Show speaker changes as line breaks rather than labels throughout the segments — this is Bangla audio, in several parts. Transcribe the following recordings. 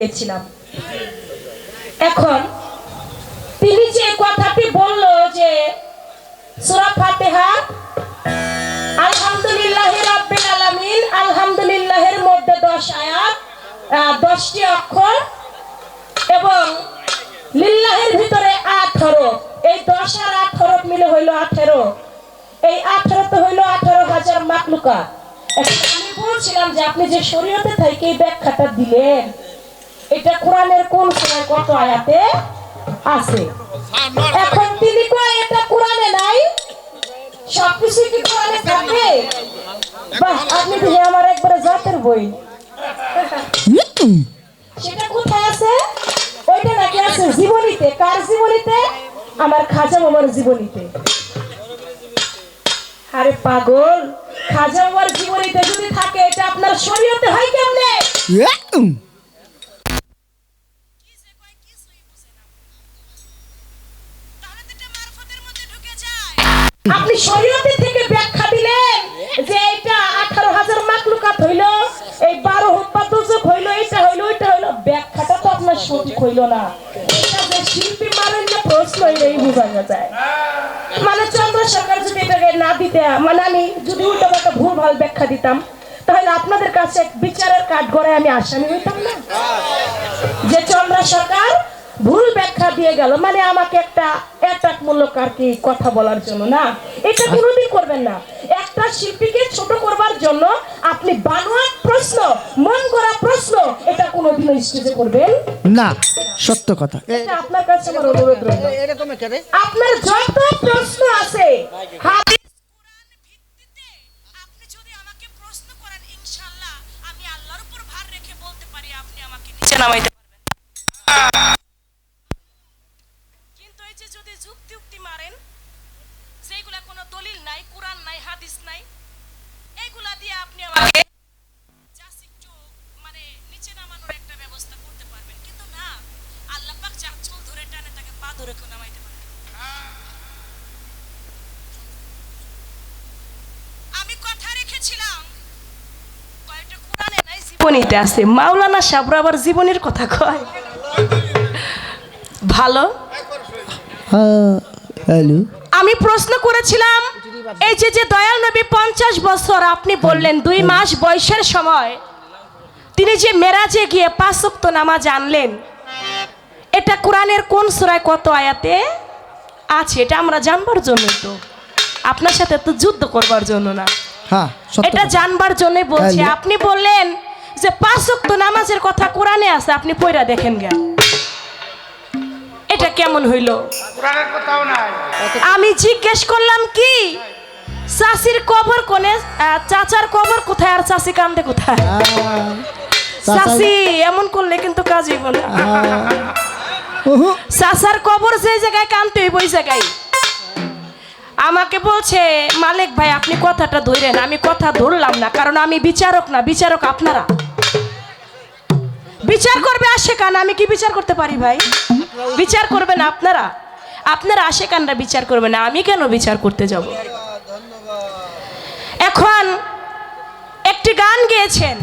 গেছিলাম। এখন তিনি যে কথাটি বলল যে সূরা ফাতিহা আলহামদুলিল্লাহি রাব্বিল আলামিন, আলহামদুলিল্লাহের মধ্যে 10 আয়াত, 10টি অক্ষর এবং লিল্লাহের ভিতরে 8 হরফ। এই 10 আর 8 হরফ মিলে হইল 18। এই 18 তো হইল 18,000 মাখলুকাত। আমি বলছিলাম যে আপনি যে শরীয়তে থেকে এই ব্যাখ্যাটা দিলেন, এটা কোরআনের কোন সূরায় কত আয়াতে আছে? এখন তিনি কয় এটা কোরআনে নাই, সবকিছু কি কোরআনে থাকে? বাহ, আপনি তো আমার একবারে জাতের বই। সেটা কোথায় আছে? ওইটা নাকি আছে জীবনীতে। কার জীবনীতে? আমার খাজা বাবার জীবনীতে। আরে পাগল, খাজা বাবার জীবনীতে যদি থাকে, এটা আপনার শরীয়তে হয় কেমনে? আপনি শরীয়তে থেকে ব্যাখ্যা দিলেন যে এটা 18,000 মাখলুকাত হইল, এই 12 হুব্বা দুজক হইল, এটা হইল, ওইটা হইল। ব্যাখ্যাটা তো আপনার সঠিক হইল না। এটা যে শিল্পী মারেন না প্রশ্ন হইলেই বোঝা যায়। মানে চন্দ্র সরকার যদি এটাকে না দিতে, মানে আমি যদি উল্টোপাল্টা ভুলভাল ব্যাখ্যা দিতাম, তাহলে আপনাদের কাছে এক বিচারের কাঠ গড়ায় আমি আসামি হইতাম না? যে চন্দ্র সরকার ভুল ব্যাখ্যা দিয়ে গেল, মানে আমাকে একটা অ্যাটাকমূলক আর কি কথা বলার জন্য। না, এটা কোনোদিন করবেন না। একটা শিল্পীকে ছোট করবার জন্য আপনি বানোয়াট প্রশ্ন, মন গড়া প্রশ্ন, এটা কোনোদিন স্টেজে করবেন না।
সত্য কথা।
এটা আপনার কাছে আমার অনুরোধ রইল। আপনার যত প্রশ্ন আছে হাদিস কুরআন ভিত্তিতে আপনি যদি আমাকে প্রশ্ন করেন, ইনশাআল্লাহ আমি আল্লাহর উপর ভার রেখে বলতে পারি আপনি আমাকে নিচে নামাইতে পারবেন। কিন্তু এই যে যদি যুক্তি মারেন, যেগুলা কোনো দলিল নাই, কুরআন নাই, হাদিস নাই, এইগুলা দিয়ে আপনি আমাকে জাস্ট একটু মানে নিচে নামানোর একটা ব্যবস্থা করতে পারবেন। কিন্তু না, আল্লাহ পাক যার চুল ধরে টানে তাকে পা ধরে কেউ নামাইতে পারে। আমি কথা রেখেছিলাম, কয়টা কোরআনে নাই, জীবনীতে আছে। মাওলানা সাহেবরা আবার জীবনীর কথা কয়। ভালো।
হ্যালো,
আমি প্রশ্ন করেছিলাম, এই যে দয়াল নবী 50 বছর, আপনি বললেন 2 মাস বয়সের সময় তিনি যে মেরাজে গিয়ে 5 ওয়াক্ত নামাজ আনলেন, এটা কোরআনের কোন সূরায় কত আয়াতে আছে? এটা আমরা জানবার জন্য, তো আপনার সাথে তো যুদ্ধ করবার জন্য না।
হ্যাঁ,
এটা জানবার জন্যই বলছি। আপনি বললেন যে 5 ওয়াক্ত নামাজের কথা কোরআনে আছে, আপনি পড়া দেখেন গে। এটা কেমন হইল?
কোরআনের কথাও নাই।
আমি জিজ্ঞেস করলাম কি চাচির কবর কোনে, চাচার কবর কোথায়, আর চাচি কান্দে কোথায়? চাচি এমন করলে কিন্তু কাজ হইব না। চাচার কবর যে জায়গায় কান্দতে হইব ওই জায়গায়। আমাকে বলছে মালিক ভাই আপনি কথাটা ধরেন। আমি কথা ধরলাম না, কারণ আমি বিচারক না, বিচারক আপনারা। বিচার করবে আশেকান, আমি কি বিচার করতে পারি ভাই? বিচার করবেন আপনারা, আপনারা আশেকানরা বিচার করবে না, আমি কেন বিচার করতে যাব? এখন একটি গান গেয়েছেন,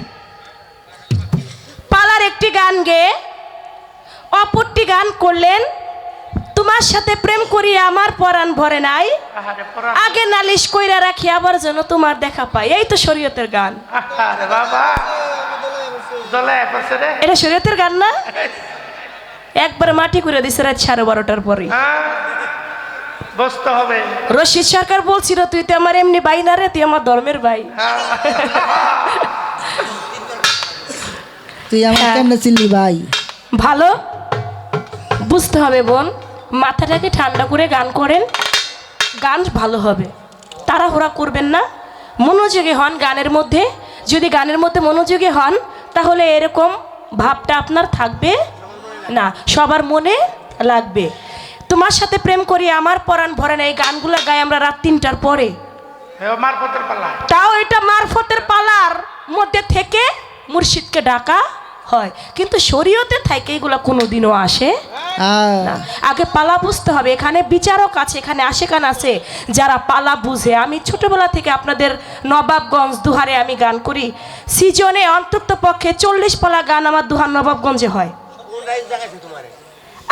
পালার একটি গান গেয়ে অপরটি গান করলেন, তোমার সাথে প্রেম করি আমার পরাণ ভরে নাই, আগে নালিশ কইরা রাখি আবার যেন তোমার দেখা পাই। এই তো শরীয়তের গান।
আরে বাবা,
এটা শরীয়তের গান না? একবার মাটি করে দিছে রাত 12:30টার পরে।
বসতে হবে।
রশিদ সরকার বলছিল তুই তো আমার এমনি ভাই না রে, তুই আমার ধর্মের ভাই।
তুই আমার কেমনে চিনলি ভাই?
ভালো বুঝতে হবে বোন, মাথাটাকে ঠান্ডা করে গান করেন, গান ভালো হবে। তাড়াহুড়া করবেন না, মনোযোগী হন গানের মধ্যে। যদি গানের মধ্যে মনোযোগী হন তাহলে এরকম ভাবটা আপনার থাকবে না, সবার মনে লাগবে। তোমার সাথে প্রেম করি আমার পরাণ ভরে না, এই গানগুলো গাই আমরা রাত 3টার পরে। তাও এটা মারফতের পালার মধ্যে থেকে মুর্শিদকে ডাকা হয়, কিন্তু শরীয়তে থেকে এগুলো কোনোদিনও আসে না। আগে পালা বুঝতে হবে। এখানে বিচারক আছে, এখানে আশেকান আছে যারা পালা বুঝে। আমি ছোটবেলা থেকে আপনাদের নবাবগঞ্জ দুহারে আমি গান করি। সিজনে অন্তত পক্ষে 40 পালা গান আমার দুহার নবাবগঞ্জে হয়।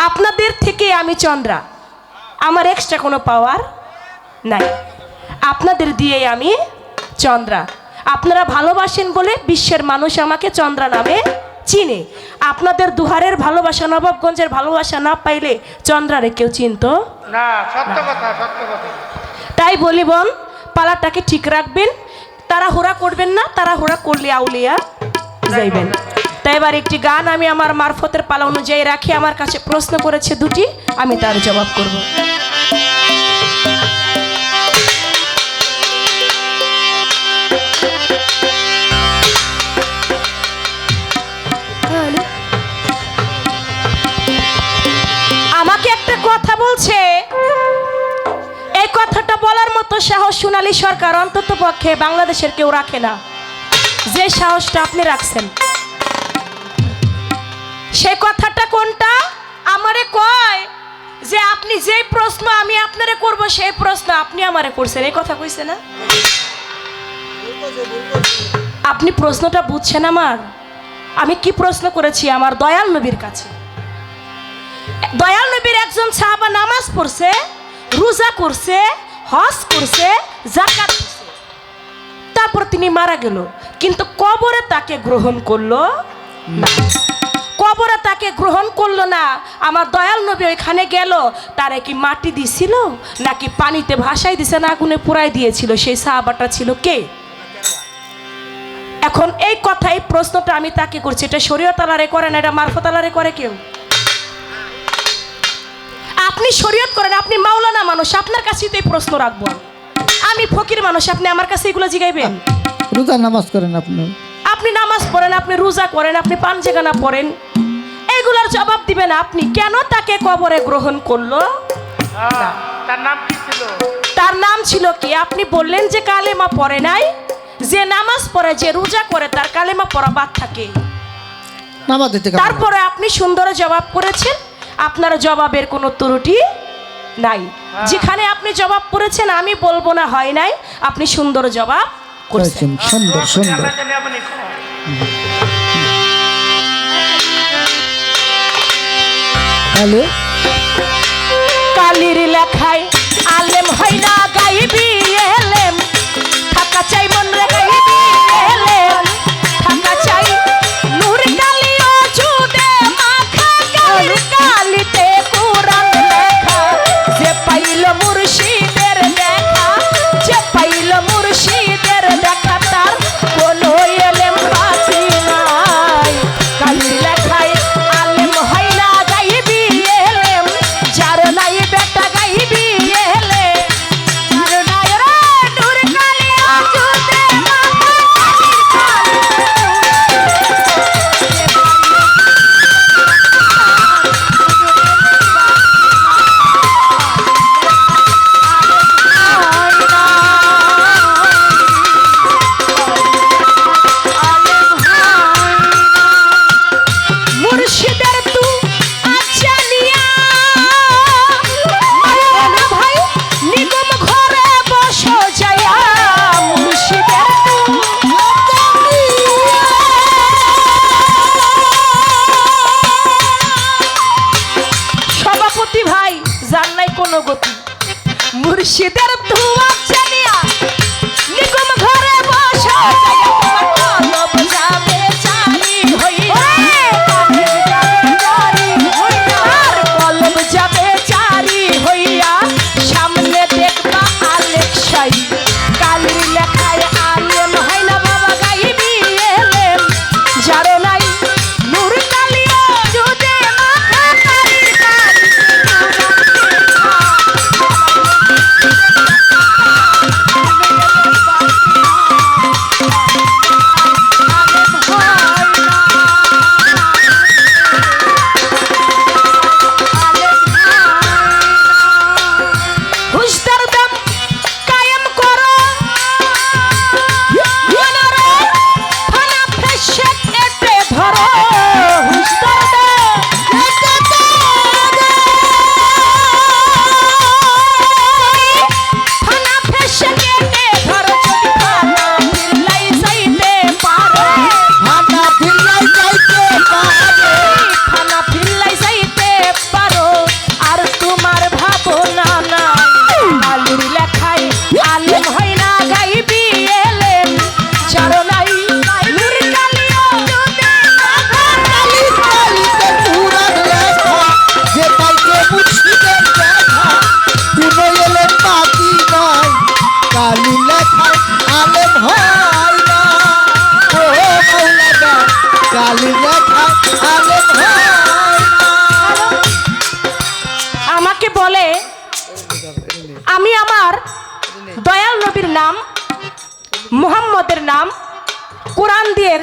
আপনাদের থেকে আমি চন্দ্রা, আমার এক্সট্রা কোনো পাওয়ার নাই। আপনাদের দিয়ে আমি চন্দ্রা। আপনারা ভালোবাসেন বলে বিশ্বের মানুষ আমাকে চন্দ্রা নামে চিনে। আপনাদের দুহারের ভালোবাসা, নবাবগঞ্জের ভালোবাসা না পাইলে চন্দ্রারে কেউ চিনতো
না। সত্য কথা, সত্য কথা।
তাই বলি বোন, পালাটাকে ঠিক রাখবেন, তাড়াহুড়া করবেন না। তাড়াহুড়া করলে আউলিয়া যাইবেন। তাই এবার একটি গান আমি আমার মারফতের পালা অনুযায়ী রাখি। আমার কাছে প্রশ্ন করেছে দুটি, আমি তার জবাব করব। আমাকে একটা কথা বলছে, এই কথাটা বলার মতো সাহস সোনালী সরকার অন্তত পক্ষে বাংলাদেশের কেউ রাখে না, যে সাহসটা আপনি রাখছেন। সেই কথাটা কোনটা? আমারে কয় যে আপনি যে প্রশ্ন আমি আপনারে করব সেই প্রশ্ন আপনি আমারে করছেন। এই কথা কইছে না? আপনি প্রশ্নটা বুঝছেন আমার? আমি কি প্রশ্ন করেছি আমার দয়াল নবীর কাছে? দয়াল নবীর একজন সাহাবা নামাজ পড়ছে, রোজা করছে, হজ করছে, যাকাত করছে, তারপর তিনি মারা গেল, কিন্তু কবরে তাকে গ্রহণ করলো না। কবরে তাকে গ্রহণ করলো না। আমার দয়াল নবী ওইখানে গেল, তারে কি মাটি দিছিল নাকি পানিতে ভাসাই দিছে না আগুনে পুরাই দিয়েছিল? সেই সাহাবাটা ছিল কে? এখন এই কথাই প্রশ্নটা আমি তাকে করছি। এটা শরীয়ত আলারে করে না, এটা মারফত আলারে করে কেউ? আপনি শরীয়ত করেন, আপনি মাওলানা মানুষ, আপনার কাছেই তো এই প্রশ্ন রাখবো। আমি ফকির মানুষ, আপনি আমার কাছে এগুলো জিগাইবেন?
রোজা নামাজ করেন আপনি,
আপনি নামাজ পড়েন, আপনি রোজা করেন, আপনি পাঞ্জেগানা পড়েন, এগুলার জবাব দিবেন আপনি। কেন তাকে কবরে গ্রহণ করলো?
তার নাম কি ছিল?
তার নাম ছিল কি? আপনি বললেন যে কালেমা পড়ে নাই। যে নামাজ পড়ে, যে রোজা করে, তার কালেমা পড়া বাদ থাকে।
নামাজ দিতে
তারপরে আপনি সুন্দর জবাব করেছেন, আপনার জবাবের কোনো ত্রুটি নাই। যেখানে আপনি জবাব করেছেন আমি বলবো না হয় নাই, আপনি সুন্দর জবাব করেছেন।
সুন্দর সুন্দর।
আমরা জানি আপনি
হ্যালো,
কালির লেখায় আলেম হয় না, গাইবি এলেম থাকা চাই মন রে, গাইবি এলেম থাকা চাই। নূর কালিও জুদে মাখা, কালির কালিতে কুরআন লেখা। যে পাইল মুর্শিদের দেখা, যে পাইল মুর্শিদের দেখা, তার কোনো এলেম বাকি নাই। কালির লেখায় আলেম হয় না, গাইবি এলেম যার নাই বেটা, গাইবি এলেম যার নাই রে। নূর কালিও জুদে মাখা, মুর্শিদের তু আচ্ছা নিয়া মায়ের ভাই নিগম ঘরে বসো যায়া। মুর্শিদের তু সভাপতি ভাই যার নাই কোনো গতি। মুর্শিদের তু আচ্ছা নিয়া নিগম ঘরে বসো যায়া। তোমার কলব যাবে জারি হইয়া, আর কলব যাবে জারি হইয়া। সামনে দেখবা আলেক শাই, কালির লেখায় আলেম হয় না বাবা, গাইবি এলেম যার নাই। নূর কালিও জুদে মাখা, কালির কালি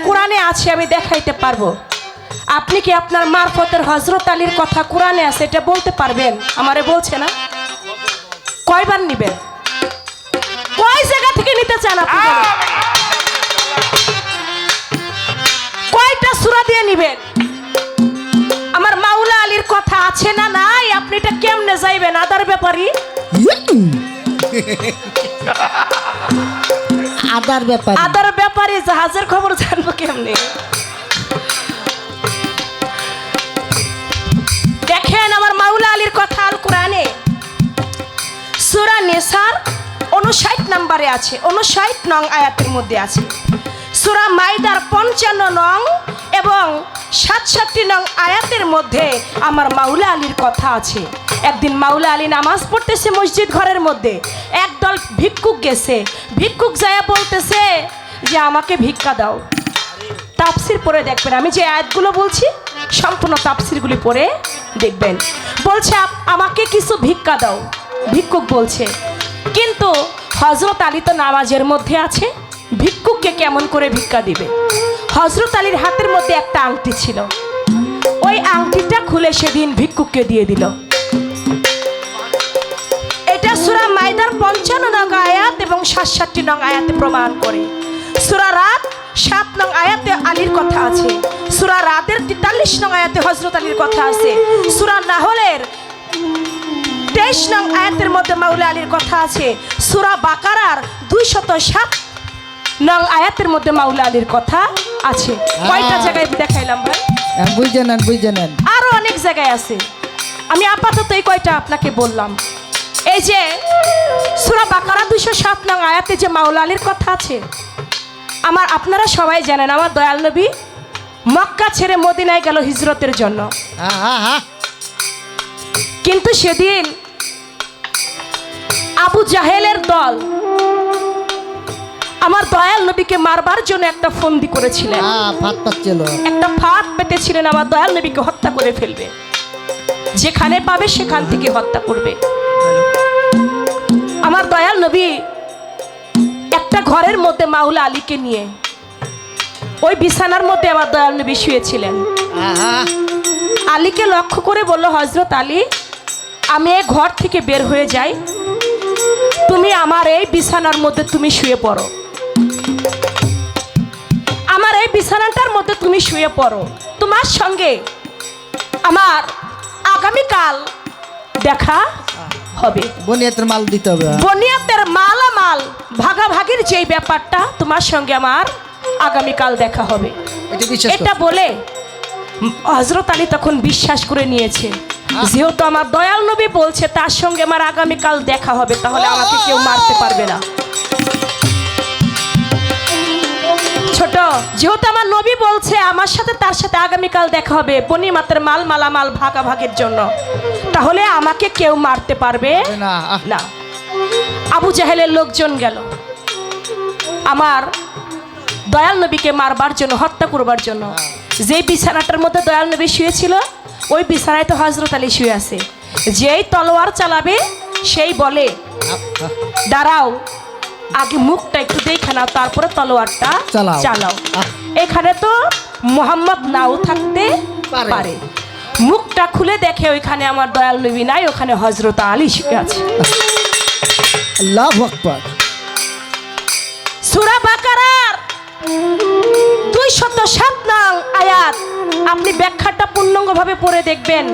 কোরআনে আছে আমি দেখাইতে পারবো। আপনি কি আপনার মারফতের হযরত আলীর কথা কোরআনে আছে এটা বলতে পারবেন? আমারে বলছে না, কয়বার নিবেন, কয় জায়গা থেকে নিতে চান আপনি বলেন? কয়টা সূরা দিয়ে নিবেন? আমার মাওলা আলীর কথা আছে না নাই, আপনি এটা কেমনে যাইবেন? আদার ব্যাপারী
আদার ব্যাপার
আদার ব্যাপারী জাহাজের খবর জানবো কেমনে? দেখেন আমার মাওলা আলীর কথা আল কোরআনে সূরা নিসার 59 নম্বরে আছে, 59 নং আয়াতের মধ্যে আছে। সূরা মাইদার 55 নং এবং 67 নং আয়াতের মধ্যে আমার মাওলা আলীর কথা আছে। একদিন মাওলা আলী নামাজ পড়তেছে মসজিদ ঘরের মধ্যে, একদল ভিক্ষুক গেছে, ভিক্ষুক যায় বলতেছে যে আমাকে ভিক্ষা দাও। তাফসির পড়ে দেখবেন, আমি যে আয়াতগুলো বলছি সম্পূর্ণ তাফসিরগুলি পড়ে দেখবেন। বলছে আমাকে কিছু ভিক্ষা দাও, ভিক্ষুক বলছে। কিন্তু হযরত আলী তো নামাজের মধ্যে আছে, ভিক্ষুককে কেমন করে ভিক্ষা দিবে? হযরত আলীর হাতের মধ্যে একটা আংটি ছিল, ওই আংটিটা খুলে সেদিন ভিক্ষুককে দিয়ে দিল। এটা সূরা মাইদার 55 নং আয়াত এবং 67 নং আয়াতে প্রমাণ করে। সূরা রাত 7 নং আয়াতে আলীর কথা আছে, সূরা রাতের 43 নং আয়াতে হযরত আলীর কথা আছে, সূরা নাহলের 23 নং আয়াতের মধ্যে মাওলা আলীর কথা আছে, সূরা বাকারার 207 নং আয়াতের মধ্যে মাওলা আলীর কথা আছে। কয়টা জায়গায় দেখাইলাম ভাই?
বুঝে নেন
আরো অনেক জায়গায় আছে, আমি আপাতত এই কয়টা আপনাকে বললাম। এই যে সূরা বাকারা 207 নং আয়াতে যে মাওলা আলীর কথা আছে, আপনারা সবাই জানেন আমার দয়াল নবী মক্কা ছেড়ে মদিনায় গেল হিজরতের জন্য। কিন্তু সেদিন আবু জাহেলের দল আমার দয়াল নবীকে মারবার জন্য একটা ফন্দি করেছিলেন, একটা ফাঁদ পেতেছিলেন, আমার দয়াল নবীকে হত্যা করে ফেলবে, যেখানে পাবে সেখান থেকে হত্যা করবে। আমার দয়াল নবী একটা ঘরের মধ্যে মাওলা আলীকে নিয়ে ওই বিছানার মধ্যে আমার দয়াল নবী শুয়েছিলেন। আলীকে লক্ষ্য করে বলল, হযরত আলী আমি এই ঘর থেকে বের হয়ে যাই, তুমি আমার এই বিছানার মধ্যে তুমি শুয়ে পড়ো, আমার এই বিছানাটার মধ্যে তুমি শুয়ে পড়ো, তোমার সঙ্গে আমার আগামীকাল দেখা হবে।
বনিয়াতের মাল দিতে হবে,
বনিয়াতের মালামাল ভাগাভাগির যেই ব্যাপারটা তোমার সঙ্গে আমার আগামীকাল দেখা হবে। এটা বলে হযরত আলী তখন বিশ্বাস করে নিয়েছে, যেহেতু আমার দয়াল নবী বলছে তার সঙ্গে আমার আগামীকাল দেখা হবে, তাহলে আমাকে কেউ মারতে পারবে না। ছোট, যেহেতু আমার নবী বলছে আমার সাথে তার সাথে আগামীকাল দেখা হবে বনিমাতের মালামাল ভাগাভাগির জন্য, তাহলে আমাকে কেউ মারতে পারবে না। আবু জাহেলের লোকজন গেল আমার দয়াল নবীকে মারবার জন্য, হত্যা করবার জন্য। যে বিছানাটার মধ্যে দয়াল নবী শুয়েছিল ওই বিছানায় তো হযরত আলী শুয়ে আছে। যেই তলোয়ার চালাবে সেই বলে দাঁড়াও, আগে মুখটা একটু দেখে নাও, তারপরে তলোয়ারটা চালাও। এখানে তো মুহাম্মদ নাও থাকতে পারে। মুখটা খুলে দেখে ওইখানে আমার দয়াল নবী নাই, ওখানে হযরত আলী শুয়ে আছে।
আল্লাহু আকবার।
সূরা বাকারার 207 নং আয়াত আপনি ব্যাখ্যাটা পূর্ণাঙ্গভাবে পড়ে দেখবেন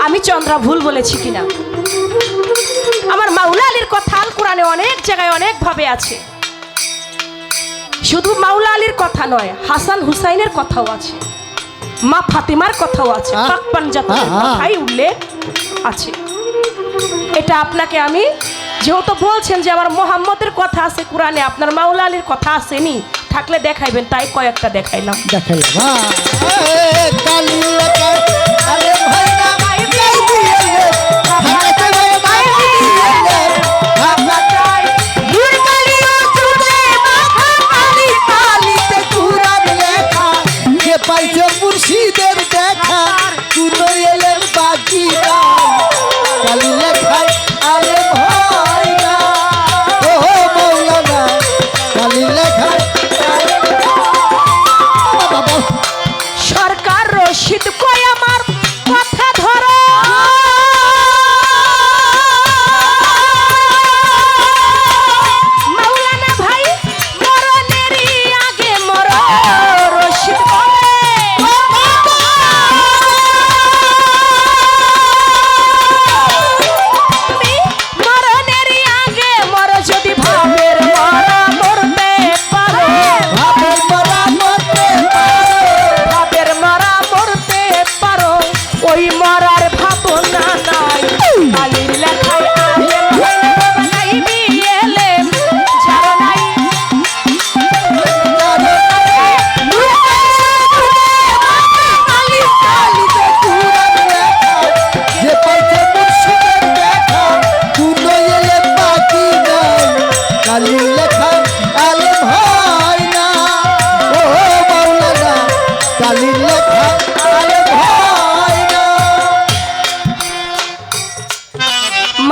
আমি চন্দ্রা ভুল বলেছি কিনা। আমার মাওলা আলীর কথা আল কোরআনে অনেক জায়গায় অনেক ভাবে আছে, শুধু মাওলা আলীর কথা নয়, হাসান হুসাইনের কথাও আছে, মা ফাতিমার কথাও আছে, পাক পাঞ্জাতের কথাই উল্লেখ আছে। এটা আপনাকে আমি, যেহেতু বলছেন যে আমার মুহাম্মদের কথা আছে কোরআনে, আপনার মাওলা আলীর কথা আসেনি, থাকলে দেখাইবেন, তাই কয়েকটা দেখাইলাম।
মুর্শিদের দেখা কোনো এলেন বাকি কালি লেখায় আরে ভয় না, ও মৌলানা কালি লেখায়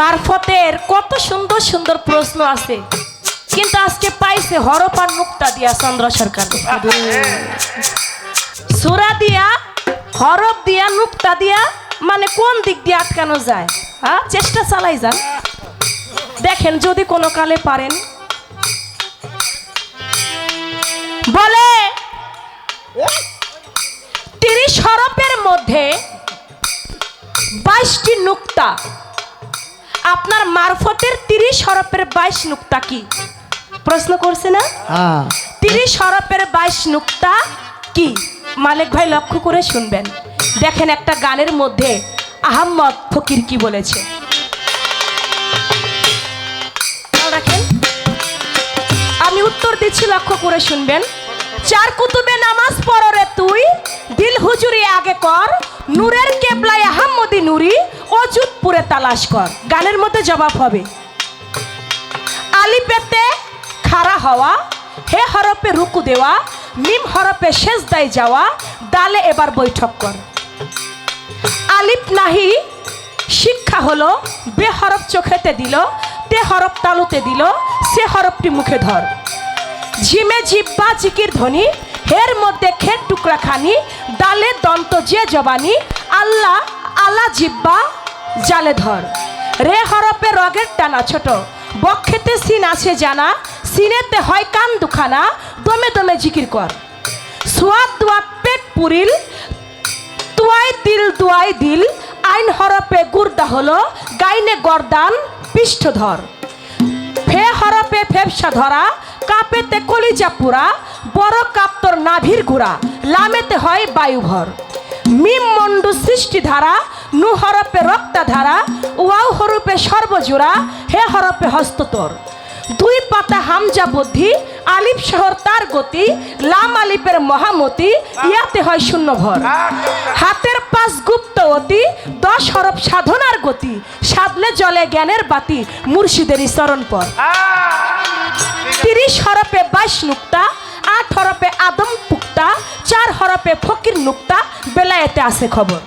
মারফতের কত সুন্দর সুন্দর প্রশ্ন আছে, কিন্তু আজকে পাইছে হরফ আর নুক্তা দিয়া চন্দ্র সরকার। সূরা দিয়া, হরফ দিয়া, নুক্তা দিয়া, মানে কোন দিক দিয়ে আটকানো যায়? হ্যাঁ, চেষ্টা চালাই যান, দেখেন যদি কোনো কালে পারেন। বলে 30 হরফের মধ্যে 22টি নুক্তা। আপনার মারফতের 30 হরফের 22 নুক্তা কি? প্রশ্ন করছে না? 30 হরফের 22 নুক্তা কি? মালিক ভাই লক্ষ্য করে শুনবেন। দেখেন একটা গানের মধ্যে আহমদ ফকির কি বলেছে, রাখেন, আমি উত্তর দিচ্ছি, লক্ষ্য করে শুনবেন। 4 কুতুবে নামাজ পড়রে তুই, দিল হুজুরি আগে কর, নূরের কেবলায় আহমদি নুরি, অজুদ পুরে তালাশ কর। গানের মধ্যে জবাব হবে আলিফেতে খাড়া হওয়া, হে হরফে রুকু দেওয়া, মিম হরফে সেজদায় যাওয়া, দালে এবার বৈঠক কর। আলিফ নাহি শিক্ষা হলো, বে হরফ চোখেতে দিল, তে হরফ তালুতে দিল, সে হরফটি মুখে ধর। ঝিমে জিব্বা জিকির ধ্বনি, হের মধ্যে খের টুকরা খানি, দালে দন্ত যে জবানি, আল্লাহ আলা জিব্বা জালে ধর। রে হরফে রগের টানা ছোট, বক্ষেতে সিন আছে জানা, সিনেতে হয় কান দুখানা, দমে দমে জিকির কর। সুয়াদ দুয়া পেট পুরিল, তুয়াই দিল দুয়াই দিল, আইন হরফে গুর্দা হলো, গাইনে গর্দান পৃষ্ঠধর। ফে হরফে ফেফসা ধরা, কাপেতে কলিজা পুরা, বড় কাপ্তর নাভির ঘোরা, লামেতে হয় বায়ুভর। মিম মন্ডু সৃষ্টি ধারা, নু হরফে রক্তাধারা, ওয়াও হরফে সর্বজোড়া, হে হরফে হস্ততর। 2 পাতা হামজা বুদ্ধি, আলিফ শহর তার গতি, লাম আলিফের মহামতি, ইয়াতে হয় শূন্য ভর। হাতের 5 গুপ্ত অতি, 10 হরফ সাধনার গতি, সাধলে জলে জ্ঞানের বাতি, মুর্শিদেরই চরণ পর। 30 হরফে 22 নুক্তা, 8 হরফে আদম পুক্তা, 4 হরফে ফকির নুক্তা, বেলায়েতে আছে খবর।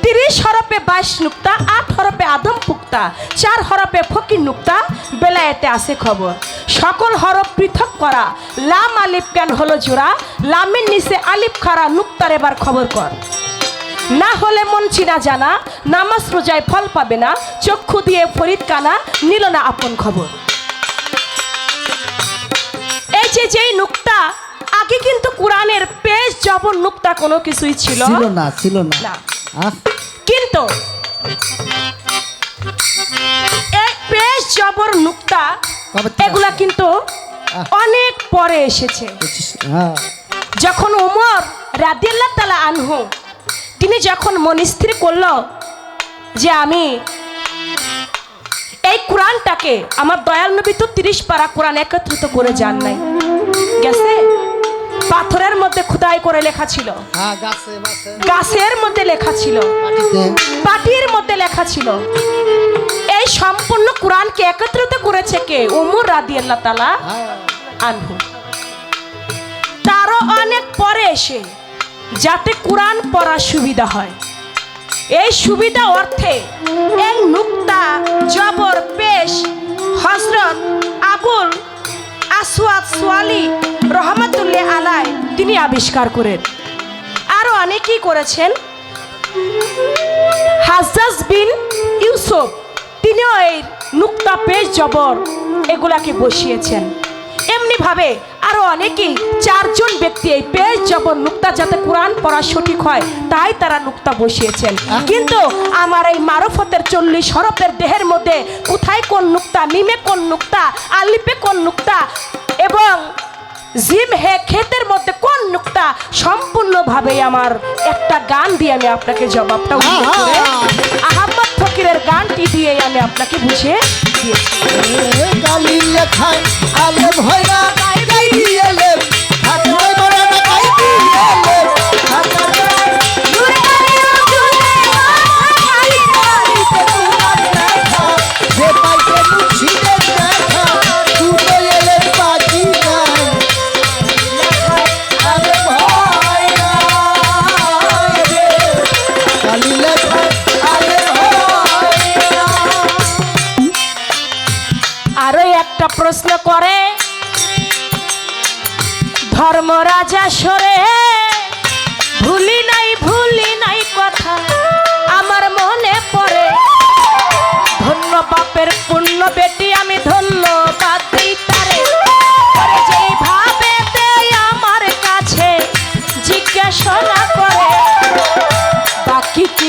30 হরফে 22 নুক্তা, 8 হরফে আদম পুক্তা, 4 হরফে ফকির নুক্তা, বেলায়েতে আছে খবর। সকল হরফ পৃথক করা, লাম আলিফ কেন হলো জোড়া, লামের নিচে আলিফ খাড়া, নুক্তার এবার খবর কর। না হলে মন চিনা জানা, নামাজ রোজায় ফল পাবে না, চক্ষু দিয়ে ফরিদ কানা, নিল না আপন খবর। এই যেই নুক্তা, আগে কিন্তু কোরআনের পেশ জবর নুক্তা কোনো কিছুই ছিল
না।
কিন্তু এই পেশ জবর নুক্তা এগুলা কিন্তু অনেক পরে এসেছে। যখন ওমর রাদিয়াল্লাহু তাআলা আনহু তিনি যখন মনস্থির করল যে আমি এই কোরআনটাকে, আমার দয়াল নবী তো 30 পারা কোরআন একত্রিত করে যান নাই, গেছে পাথরের মধ্যে খোদাই করে লেখা ছিল, গাছের মধ্যে লেখা ছিল, পাটির মধ্যে লেখা ছিল। এই সম্পূর্ণ কোরআনকে একত্রিত করেছে কে? ওমর রাদিয়াল্লাহু তাআলা আনহু। তারও অনেক পরে এসে যাতে কোরআন পড়া সুবিধা হয়, এই সুবিধা অর্থে এই নুক্তা জবর পেশ হযরত আবুল আসওয়াদ সোয়ালি রহমাতুল্লাহ আলাই তিনি আবিষ্কার করেন। আরো অনেকেই করেছেন। হাজ্জাজ বিন ইউসুফ তিনিও এই নুক্তা পেশ জবর এগুলাকে বসিয়েছেন। এমনি ভাবে আরো অনেকেই 4 জন ব্যক্তি এই পেশ জবর নুক্তা যাতে কোরআন পড়া সঠিক হয় তাই তারা নুক্তা বসিয়েছেন। কিন্তু আমার এই মারফতের 40 হরফের দেহের মধ্যে কোথায় কোন নুক্তা, মিমে কোন নুক্তা, আলিফে কোন নুক্তা এবং জিম হে ক্ষেতের মধ্যে কোন নুক্তা, সম্পূর্ণভাবে আমার একটা গান দিয়ে আমি আপনাকে জবাবটা উল্লেখ করে আহমদ ফকিরের গানটি দিয়ে আমি আপনাকে বুঝিয়ে দিয়েছি।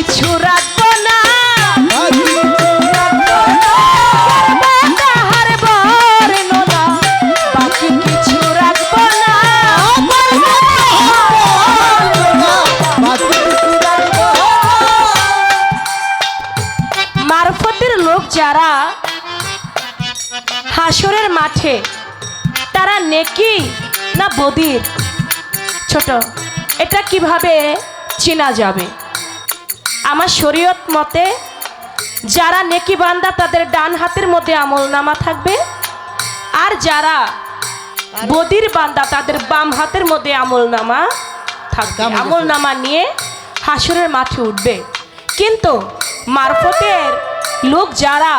কিছু রাখবো না
বাকি
তাহার বর্ণনা, বাকি কিছু রাখবো না। মারফতের লোক যারা হাসরের মাঠে, তারা নেকি না বদির? ছোট, এটা কিভাবে চেনা যাবে? আমার শরীয়ত মতে যারা নেকি বান্দা তাদের ডান হাতের মধ্যে আমলনামা থাকবে, আর যারা বদির বান্দা তাদের বাম হাতের মধ্যে আমলনামা থাকবে। আমলনামা নিয়ে হাসরের মাঠে উঠবে। কিন্তু মারফতের লোক যারা,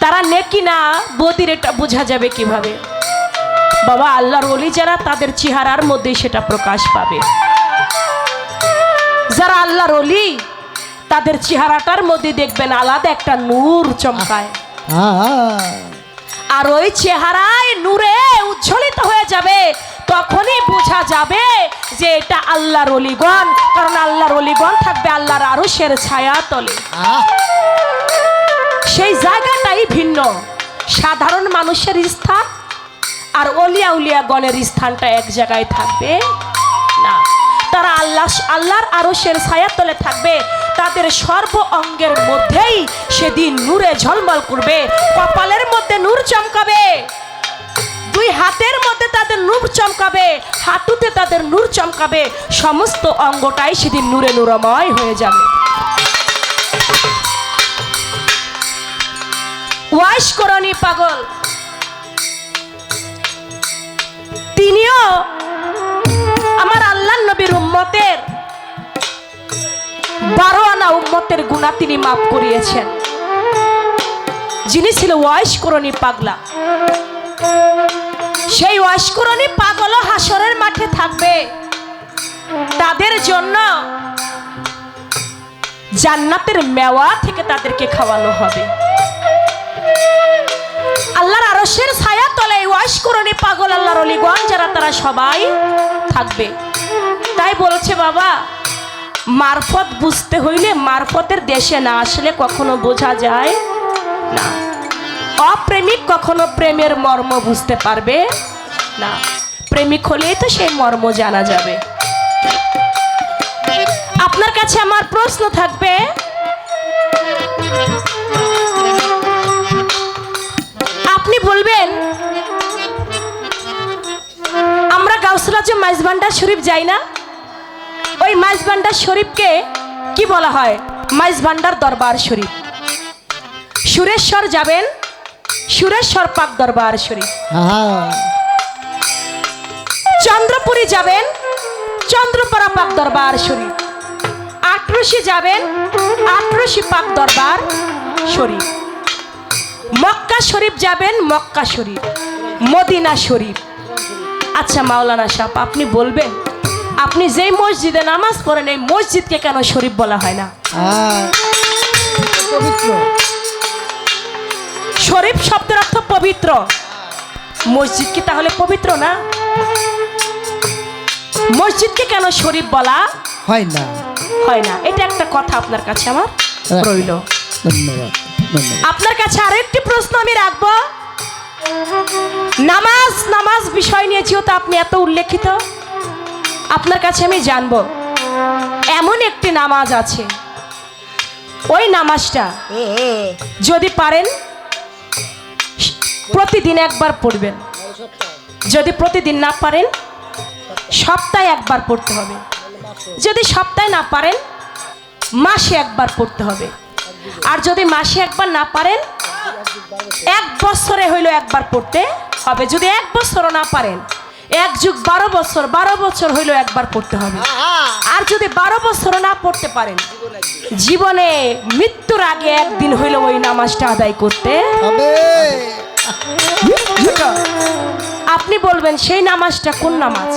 তারা নেকি না বদির, এটা বোঝা যাবে কিভাবে? বাবা, আল্লাহর ওলি যারা, তাদের চেহারার মধ্যে সেটা প্রকাশ পাবে। যারা আল্লাহর ওলি, তাদের চেহারাটার মধ্যে দেখবেন আলাদা একটা নূর চমকায়, আর ওই চেহারায় নূরে উজ্জ্বলিত হয়ে যাবে। তখনই বোঝা যাবে যে এটা আল্লাহর ওলিগণ, কারণ আল্লাহর ওলিগণ থাকবে আল্লাহর আরশের ছায়া তলে। সেই জায়গাটাই ভিন্ন। সাধারণ মানুষের স্থান আর অলিয়া উলিয়াগণের স্থানটা এক জায়গায় থাকবে না। তারা আল্লাহর আরশের ছায়ার তলে থাকবে। তাদের সর্ব অঙ্গের মধ্যেই সেদিন নূরে ঝলমল করবে। কপালের মধ্যে নূর চমকাবে, দুই হাতের মধ্যে তাদের নূর চমকাবে, হাঁটুতে তাদের নূর চমকাবে। সমস্ত অঙ্গটাই সেদিন নূরে নূরময় হয়ে যাবে। ওয়াইস করণী পাগল, তিনিও আমার আল্লাহর নবীর উম্মতের 12 আনা উম্মতের গুনাহ তিনি মাফ করিয়েছেন। যিনি ছিল ওয়াইস করণী পাগলা, সেই ওয়াইস করণী পাগলও হাসরের মাঠে থাকবে। তাদের জন্য জান্নাতের মেওয়া থেকে তাদেরকে খাওয়ানো হবে। আল্লাহর আরশের ছায়া তলে ওয়াইস করণী পাগল আল্লাহর ওলিগণ যারা, তারা সবাই থাকবে। তাই বলছে বাবা, মারফত বুঝতে হইলে মারফতের দেশে না আসলে কখনো বোঝা যায় না। অপ্রেমিক কখনো প্রেমের মর্ম বুঝতে পারবে না। প্রেমিক হলেই তো সেই মর্ম জানা যাবে। আপনার কাছে আমার প্রশ্ন থাকবে, আপনি বলবেন আমরা গাউসুল আজম মাইজভান্ডার শরীফ যাই না? ওই মাইজভান্ডার শরীফকে কি বলা হয়? মাইজভান্ডার দরবার শরীফ। সুরেশ্বর যাবেন, সুরেশ্বর পাক দরবার শরীফ। চন্দ্রপুরী যাবেন, চন্দ্রপাড়া পাক দরবার শরীফ। আটরশি যাবেন, আটরশি পাক দরবার শরীফ। মক্কা শরীফ যাবেন, মক্কা শরীফ, মদিনা শরীফ। আচ্ছা মাওলানা সাহেব, আপনি বলবেন আপনি যেই মসজিদে নামাজ পড়েন এই মসজিদকে কেন শরীফ বলা হয় না?
পবিত্র।
শরীফ শব্দের অর্থ পবিত্র। মসজিদ কি তাহলে পবিত্র না? মসজিদকে কেন শরীফ বলা
হয় না?
হয় না। এটা একটা কথা আপনার কাছে আমার রইল।
ধন্যবাদ, ধন্যবাদ।
আপনার কাছে আরো একটি প্রশ্ন আমি রাখবো। নামাজ বিষয় নিয়ে যেহেতু আপনি এত উল্লেখিত, আপনার কাছে আমি জানবো, এমন একটি নামাজ আছে, ওই নামাজটা যদি পারেন প্রতিদিন একবার পড়বেন। যদি প্রতিদিন না পারেন সপ্তাহে একবার পড়তে হবে। যদি সপ্তাহে না পারেন মাসে একবার পড়তে হবে। আর যদি মাসে একবার না পারেন 1 বছরে হইলো একবার পড়তে হবে। যদি 1 বছরও না পারেন 1 যুগ 12 বছর, 12 বছর হইলো একবার পড়তে হবে। আর যদি 12 বছরও না পড়তে পারেন, জীবনে মৃত্যুর আগে একদিন হইলো ওই নামাজটা আদায় করতে
হবে।
আপনি বলবেন সেই নামাজটা কোন নামাজ?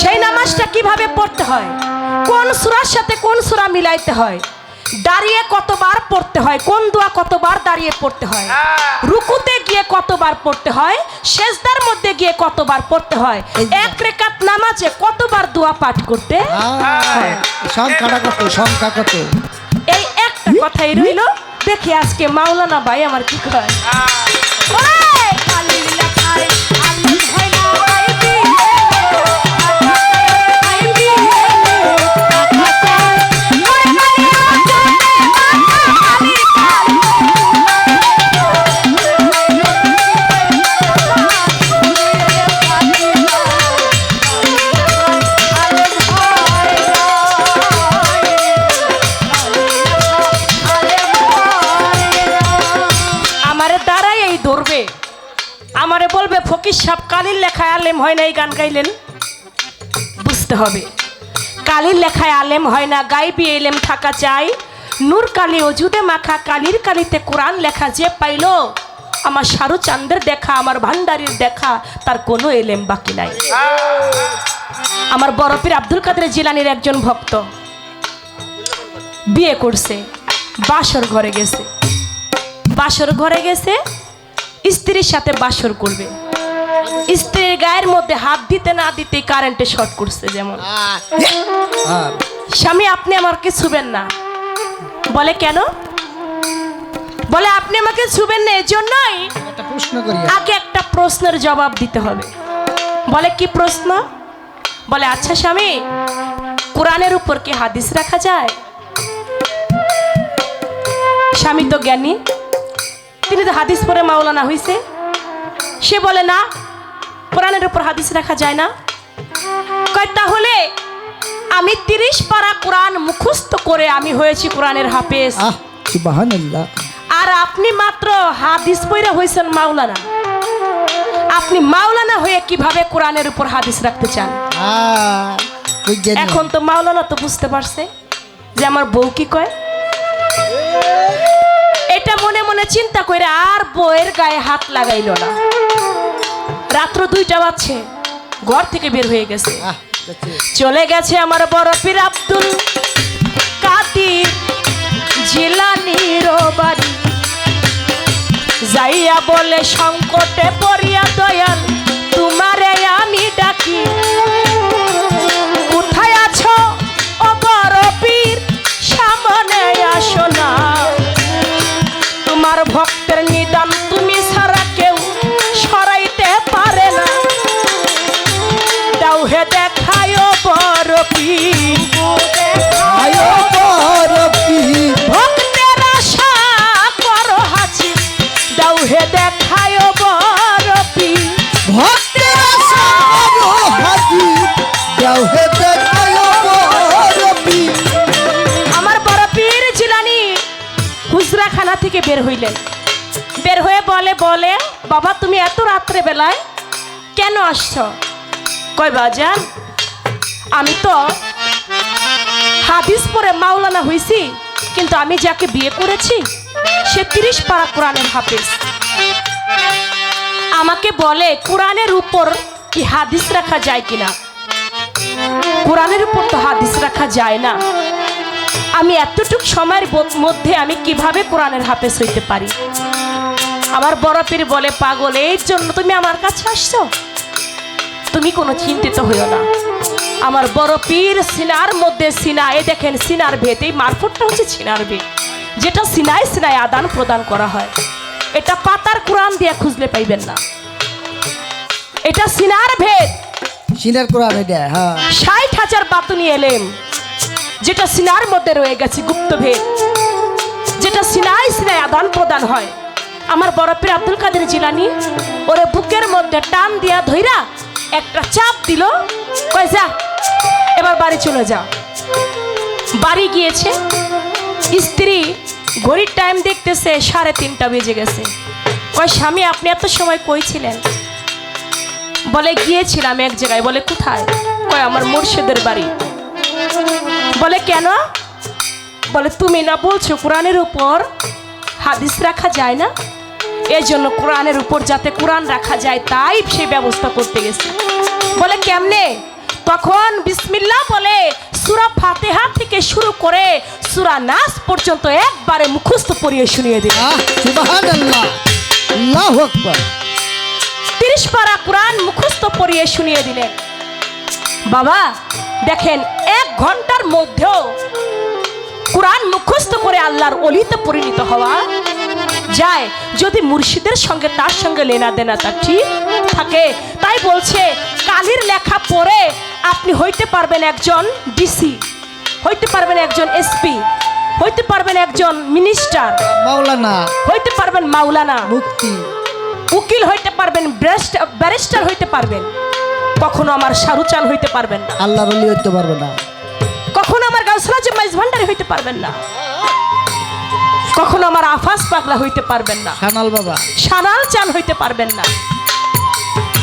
সেই নামাজটা কিভাবে পড়তে হয়, কোন সূরার সাথে কোন সূরা মিলাইতে হয়, দাঁড়িয়ে কতবার পড়তে হয়, কোন দোয়া কতবার দাঁড়িয়ে পড়তে হয়, রুকুতে গিয়ে কতবার পড়তে হয়, সেজদার মধ্যে গিয়ে কতবার পড়তে হয়, এক রাকাত নামাজে কতবার দোয়া পাঠ করতে হয়।
সংখ্যাটা কত, সংখ্যা কত?
এই একটা কথাই রইল। দেখি আজকে মাওলানা ভাই আমার কি কয়। ওরে, কালির লেখায় আলেম হয় না, আইবি আইবি আমারে দাঁড়াই এই ধরবে, আমারে বলবে ফকির সাহেব কালির লেখায় আলেম হয় না, এই গান গাইলেন। বুঝতে হবে কালির লেখায় আলেম হয় না, গাইবি এলেম থাকা চাই। নূর কালি অজুদে মাখা, কালির কালিতে কোরআন লেখা যে পাইলো, আমার শাহরু চাঁদের দেখা, আমার ভান্ডারির দেখা, তার কোনো এলেম বাকি নাই। আমার বড় পীর আব্দুল কাদের জিলানীর একজন ভক্ত বিয়ে করছে, বাসর ঘরে গেছে, বাসর ঘরে গেছে, স্ত্রীর সাথে বাসর করবে, স্ত্রীর গায়ের মধ্যে হাত দিতে না দিতে কারেন্টে শর্ট করছে। যেমন স্বামী আপনি আমাকে ছুবেন না, বলে কেন? বলে আপনি আমাকে ছুবেন না এজন্যই
একটা প্রশ্ন করি।
আগে একটা প্রশ্নের জবাব দিতে হবে। বলে কি প্রশ্ন? বলে আচ্ছা স্বামী, কোরআনের উপর কি হাদিস রাখা যায়? স্বামী তো জ্ঞানী, তিনি তো হাদিস পড়ে মাওলানা হইছে। সে বলে না, কোরআনের উপর হাদিস রাখা যায় না। কয় তাহলে আমি 30 পারা কোরআন মুখস্থ করে আমি হয়েছি কোরআনের হাফেজ,
সুবহানাল্লাহ,
আর আপনি মাত্র হাদিস পড়ে হইছেন মাওলানা। আপনি মাওলানা হয়ে কিভাবে কোরআনের উপর হাদিস রাখতে চান? এখন তো মাওলানা তো বুঝতে পারছে যে আমার বউ কি কয়। এটা মনে মনে চিন্তা করে আর বউয়ের গায়ে হাত লাগাইল না। রাত্র 2টা বাজছে, ঘর থেকে বের হয়ে গেছে, চলে গেছে আমার বড় পীর আব্দুল কাদের জিলানীর বাড়ি। যাইয়া বলে সংকটে পড়িয়া দয়াল তোমারে আমি ডাকি, কোথায় আছো ও বড় পীর, সামনে আসো না, তোমার ভক্তের নিদান তুমি ছাড়া কেউ সরাইতে পারে না, দাও হে দেখায় বড় পীর, ভক্তের আশা করো হাজির, দাও হে দেখায় বড় পীর,
ভক্তের আশা করো হাজির, দাও হে দেখায় বড় পীর।
আমার বড় পীর জিলানী হুজরাখানা থেকে বের হইলেন। বের হয়ে বলে বাবা তুমি এত রাত্রে বেলায় কেন আসছো? কই বাজান, আমি তো হাদিস পড়ে মাওলানা হইছি, কিন্তু আমি যাকে বিয়ে করেছি সে 30 পারা কোরআনের হাফেজ। আমাকে বলে কোরআনের উপর কি হাদিস রাখা যায় কিনা। কোরআনের উপর তো হাদিস রাখা যায় না। আমি এতটুক সময়ের মধ্যে আমি কিভাবে কোরআনের হাফেজ হইতে পারি? আমার বড় পীর বলে পাগল, এই জন্য তুমি আমার কাছে আসছো? তুমি কোনো চিন্তিত হইও না। আমার বড় পীর সিনার মধ্যে সিনা, এই দেখেন সিনার ভেদ, এই মারফতটা হচ্ছে সিনার ভেদ, যেটা সিনায় সিনায় আদান প্রদান করা হয়। এটা পাতার কোরআন দিয়ে খুঁজলে পাইবেন না, এটা সিনার ভেদ।
সিনার কোরআন এটা, হ্যাঁ,
60,000 বাতুনি এলেম, যেটা সিনার মধ্যে রয়ে গেছে গুপ্ত ভেদ, যেটা সিনায় সিনায় আদান প্রদান হয়। আমার বড় পীর আব্দুল কাদের জিলানী ওরে বুকের মধ্যে টান দিয়া ধইরা একটা চাপ দিল, কয় যা এবার বাড়ি চলে যা। বাড়ি গিয়েছে, স্ত্রী ঘড়ির টাইম দেখতেছে 3:30 বেজে গেছে। কয় স্বামী আপনি এত সময় কই ছিলেন? বলে গিয়েছিলাম এক জায়গায়। বলে কোথায়? কয় আমার মুর্শিদের বাড়ি। বলে কেন? বলে তুমি না বলছো কোরআনের উপর হাদিস রাখা যায় না, এই জন্য কোরআনের উপর যাতে কোরআন রাখা যায় তাই সেই ব্যবস্থা করতে গেছে। বলে কেমনে? তখন বিসমিল্লাহ বলে সূরা ফাতিহা থেকে শুরু করে সূরা নাস পর্যন্ত একবারে মুখস্থ পড়িয়ে শুনিয়ে দিলেন।
সুবহানাল্লাহ, আল্লাহু আকবার।
30 পারা কোরআন মুখস্থ পড়িয়ে শুনিয়ে দিলেন। বাবা দেখেন, 1 ঘন্টার মধ্যেও কোরআন মুখস্থ করে আল্লাহর ওলিতে পরিণত হওয়া যায় যদি মুর্শিদের সঙ্গে তার সঙ্গে লেনা দেনা তার ঠিক থাকে। তাই বলছে কালির লেখা পড়ে আপনি হইতে পারবেন একজন ডিসি, হইতে পারবেন একজন এসপি, হইতে পারবেন একজন মিনিস্টার,
মাওলানা,
হইতে পারবেন মাওলানা,
মুক্তি,
উকিল হইতে পারবেন, ব্যারিস্টার হইতে পারবেন, কখনো আমার শাহরুচান হইতে পারবেন না,
আল্লাহর ওলি হইতে পারবে না,
কখনো আমার গাউসরাজ মাইজ ভান্ডারি হইতে পারবেন না, কখনো আমার আফাস পাগলা হইতে পারবেন না,
সানাল বাবা,
সানাল চান হইতে পারবেন না।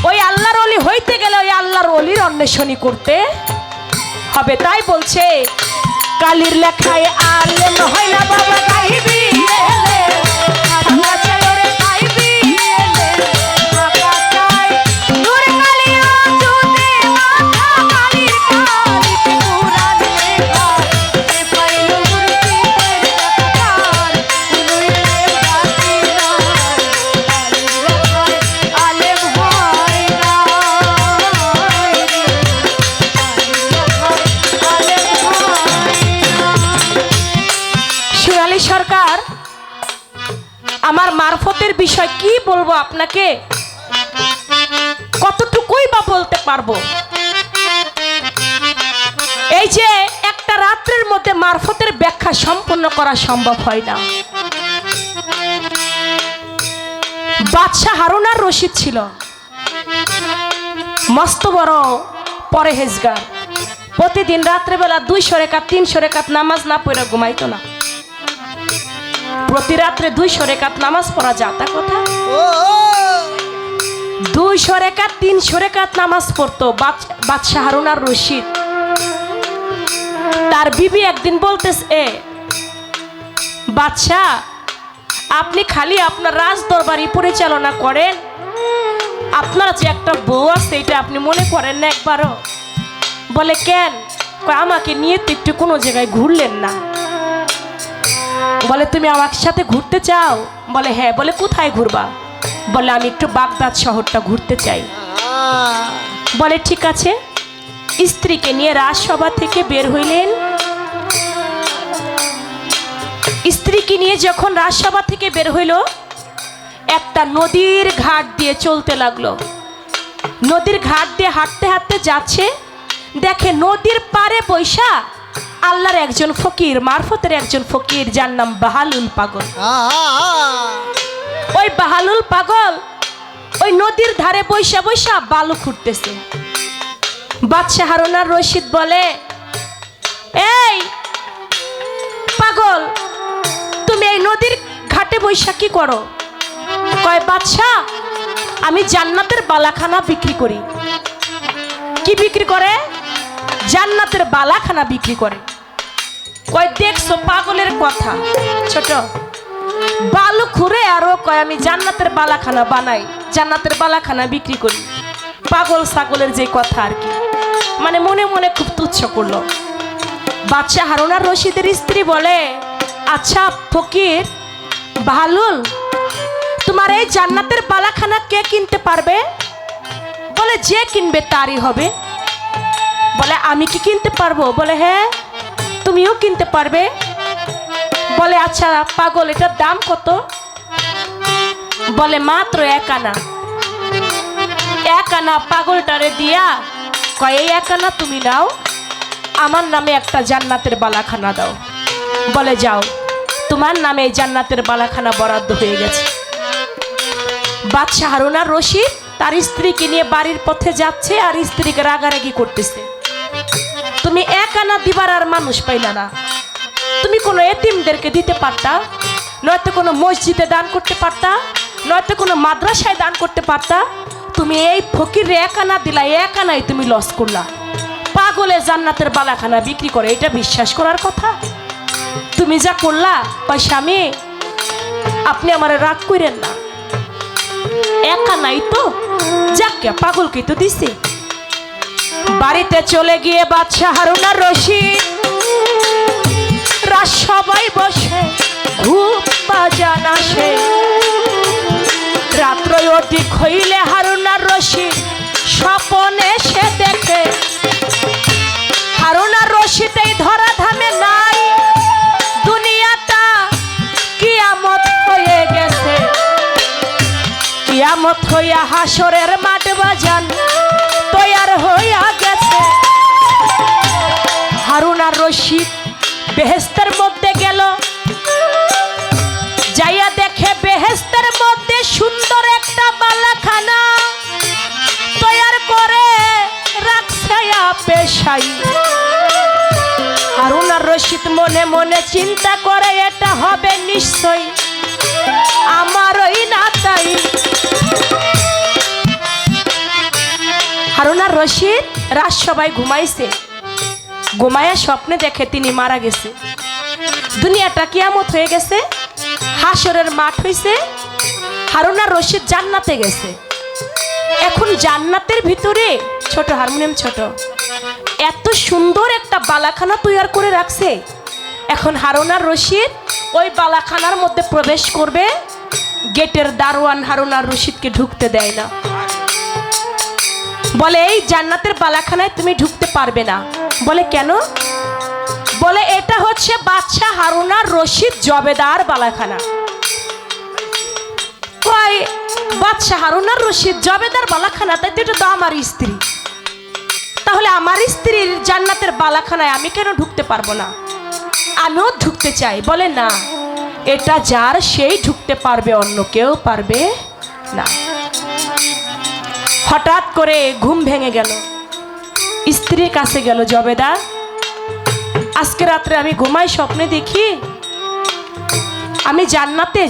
ওই আল্লাহর ওলি হইতে গেলে ওই আল্লাহর ওলির অন্বেষণই করতে হবে। তাই বলছে কালির লেখায় আলেম হয় না বাবা গাইবি এলে, ঠান্ডা চাই ওরে গাইবি এলে, ঢাকা চাই নূর কালিয়া জুদে মাথা কালির কালিতে কুরআন লেখা, এ পাইলো মুর্শিদের দেখার, উনুইলে বাতি না, কালির লেখায় আলেম হয় না, সোনালী সরকার, আমার মারফতের বিষয় কি বলবো আপনাকে, কতটুকুই বা বলতে পারবো। এই যে একটা রাত্রের মধ্যে মারফতের ব্যাখ্যা সম্পূর্ণ করা সম্ভব হয় না। বাদশাহ হারুন আর রশিদ ছিল মস্ত বড় পরহেজগার। প্রতিদিন রাত্রেবেলা 200 রেকাত 300 রেকাত নামাজ না পড়ে ঘুমাইতো না। প্রতি রাত্রে 200 রেকাত নামাজ পড়া যাতা কথা, 200 রেকাত 300 রেকাত নামাজ পড়তো বাদশাহ হারুন আর রশিদ। তার বিবি একদিন বলতেছে, বাদশাহ আপনি খালি আপনার রাজ দরবারি পরিচালনা করেন, আপনার যে একটা বউ আছে এটা আপনি মনে করেন না একবারও? বলে কেন? আমাকে নিয়ে তো একটু কোনো জায়গায় ঘুরলেন না। বলে তুমি আমার সাথে ঘুরতে চাও? বলে হ্যাঁ। বলে কোথায় ঘুরবা? বলে আমি একটু বাগদাদ শহরটা ঘুরতে চাই। বলে ঠিক আছে। স্ত্রীকে নিয়ে রাজসভা থেকে বের হইলেন। স্ত্রীকে নিয়ে যখন রাজসভা থেকে বের হইল, একটা নদীর ঘাট দিয়ে চলতে লাগলো। নদীর ঘাট দিয়ে হাঁটতে হাঁটতে যাচ্ছে, দেখে নদীর পারে বৈশা আল্লাহর একজন ফকির, মারফতের একজন ফকির, যার নাম বাহালুল পাগল। ওই বাহালুল পাগল ওই নদীর ধারে বৈশা বৈশা বালু খুঁড়তেছে। বাদশাহ হারুন আর রশিদ বলে, এই পাগল, তুমি এই নদীর ঘাটে বৈশা কি করো? কয় বাদশাহ আমি জান্নাতের বালাখানা বিক্রি করি। কি বিক্রি করে? জান্নাতের বালাখানা বিক্রি করে। কয় দেখছো পাগলের কথা, ছোট বালু খুঁড়ে আরো কয় আমি জান্নাতের বালাখানা বানাই, জান্নাতের বালাখানা বিক্রি করি। পাগল ছাগলের যে কথা আর কি, মানে মনে মনে খুব তুচ্ছ করলো। বাদশাহ হারুন আর রশিদের স্ত্রী বলে, আচ্ছা ফকির বাহালুল, তোমার এই জান্নাতের বালাখানা কে কিনতে পারবে? বলে যে কিনবে তারই হবে। বলে আমি কি কিনতে পারবো? বলে হ্যাঁ তুমিও কিনতে পারবে। বলে আচ্ছা পাগল এটার দাম কত? বলে মাত্র 1 আনা। 1 আনা পাগলটারে দিয়া কয় এই 1 আনা তুমি নাও, আমার নামে একটা জান্নাতের বালাখানা দাও। বলে যাও, তোমার নামে এই জান্নাতের বালাখানা বরাদ্দ হয়ে গেছে। বাদশাহ হারুন আর রশিদ তার স্ত্রীকে নিয়ে বাড়ির পথে যাচ্ছে, আর স্ত্রীকে রাগারাগি করতেছে। তুমি 1 আনা দিবার আর মানুষ পাইলা না, তুমি কোনো এতিমদেরকে দিতে পারতা, নয়তো কোনো মসজিদে দান করতে পারতা, নয়তো কোনো মাদ্রাসায় দান করতে পারতা। তুমি এই ফকিরে 1 আনা দিলা, 1 আনাই তুমি লস করলা। পাগলে জান্নাতের বালাখানা বিক্রি করে, এটা বিশ্বাস করার কথা? তুমি যা করলা, ওই স্বামী আপনি আমার রাগ করেন না, 1 আনাই তো যাক, পাগলকে তো দিছে। বাড়িতে চলে গিয়ে বাদশা হারুন আর রশিদ রাত সবাই বসে ঘুম বাজান আসে। রাত্র অধিক হইলে হারুন আর রশিদ স্বপনে সে দেখে হারুন আর রশিদ এই ধরা ধামে নাই, দুনিয়াটা কিয়ামত হয়ে গেছে। কিয়ামত হইয়া হাসরের মাঠ বাজান তৈয়ার হইয়া গেছে। হারুন আর রশিদ বেহেশতের মধ্যে গেল, যাইয়া দেখে বেহেশতের মধ্যে সুন্দর একটা বালাখানা তৈয়ার করে রাখছে পেশাই। হারুন আর রশিদ মনে মনে চিন্তা করে এটা হবে নিশ্চয় আমার ওই নাতাই। হারুন আর রশিদ রাত সবাই ঘুমাইছে, ঘুমায়া স্বপ্নে দেখে তিনি মারা গেছে। দুনিয়াটা কিয়ামত হয়ে গেছে, হাসরের মাঠ হইছে। হারুন আর রশিদ জান্নাতে গেছে। এখন জান্নাতের ভিতরে ছোট হারমোনিয়াম ছোট এত সুন্দর একটা বালাখানা তৈয়ার করে রাখছে। এখন হারুন আর রশিদ ওই বালাখানার মধ্যে প্রবেশ করবে, গেটের দারোয়ান হারুন আর রশিদকে ঢুকতে দেয় না। বলে এই জান্নাতের বালাখানায় তুমি ঢুকতে পারবে না। বলে কেন? বলে এটা হচ্ছে বাদশা হারুন আর রশিদ জবেদার বালাখানা। কয় বাদশা হারুন আর রশিদ জবেদার বালাখানা, তাই তো এটা তো আমার স্ত্রী, তাহলে আমার স্ত্রীর জান্নাতের বালাখানায় আমি কেন ঢুকতে পারবো না? আমিও ঢুকতে চাই। বলে না, এটা যার সেই ঢুকতে পারবে, অন্য কেউ পারবে না। হঠাৎ করে ঘুম ভেঙে গেল, স্ত্রীর কাছে গেল, জবেদার আজকে রাত্রে আমি ঘুমাই স্বপ্নে দেখি আমি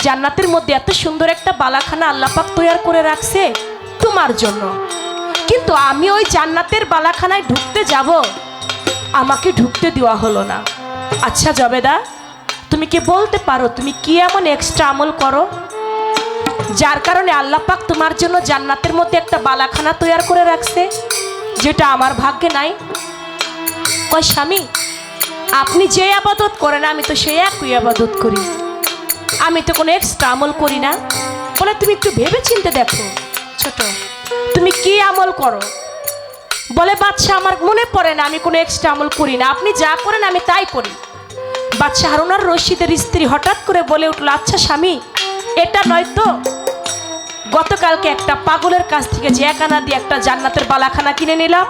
জান্নাতের মধ্যে এত সুন্দর একটা বালাখানা আল্লাহ পাক তৈয়ার করে রাখছে তোমার জন্য, কিন্তু আমি ওই জান্নাতের বালাখানায় ঢুকতে যাব, আমাকে ঢুকতে দেওয়া হলো না। আচ্ছা জবেদার, তুমি কি বলতে পারো তুমি কি এমন এক্সট্রা আমল করো যার কারণে আল্লাহ পাক তোমার জন্য জান্নাতের মধ্যে একটা বালাখানা তৈয়ার করে রাখছে, যেটা আমার ভাগ্যে নাই? কয় স্বামী, আপনি যে আবাদত করেন আমি তো সেই একই আবাদত করি, আমি তো কোনো এক্সট্রা আমল করি না। বলে তুমি একটু ভেবে চিন্তে দেখো ছোট, তুমি কি আমল করো? বলে বাদশা আমার মনে পড়ে না, আমি কোনো এক্সট্রা আমল করি না, আপনি যা করেন আমি তাই করি। বাদশা হারুন আর রশিদের স্ত্রী হঠাৎ করে বলে উঠল, আচ্ছা স্বামী, এটা নয় তো গতকালকে একটা পাগলের কাছ থেকে যে একানা দিয়ে একটা জান্নাতের বালাখানা কিনে নিলাম,